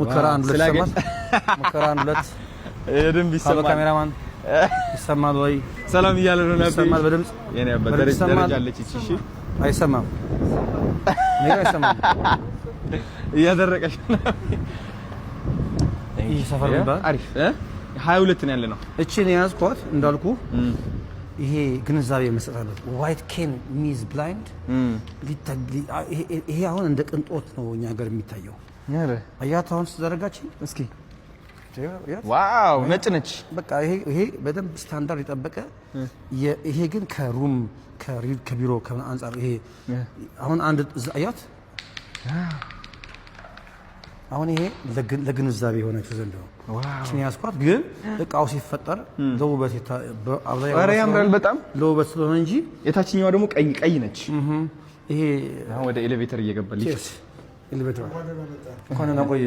ሙከራ አንድ ሁለት ይሰማል ሙከራ አንድ ሁለት የደንብ ይሰማል ካሜራማን ይሰማል ወይ ሰላም እያለ ነው ነበር ይሰማል በድምጽ የኔ በደረጃ አለች እሺ አይሰማም ኔጋ አይሰማም እያደረቀሽ ነው ይሄ ሰፈር ባል አሪፍ 22 ነው ያለነው እቺን ያዝኳት እንዳልኩ ይሄ ግንዛቤ መስጠት ዋይት ኬን ሚዝ ብላይንድ ይሄ አሁን እንደ ቅንጦት ነው እኛ ሀገር የሚታየው ያረ አያት አሁን ተዘረጋች እስኪ ዋው ነጭ ነች በቃ ይሄ በደንብ ስታንዳርድ የጠበቀ ይሄ ግን ከሩም ከቢሮ ከአንጻር ይሄ አሁን አንድ አያት አሁን ይሄ ለግንዛቤ የሆነች ዘንድ ነው እቺን ያስኳት ግን እቃው ሲፈጠር ለውበት አብዛኛው ያምራል በጣም ለውበት ስለሆነ እንጂ የታችኛው ደግሞ ቀይ ነች ይሄ አሁን ወደ ኤሌቬተር እየገባልኝ ኤሌቬተር እንኳን እናቆየ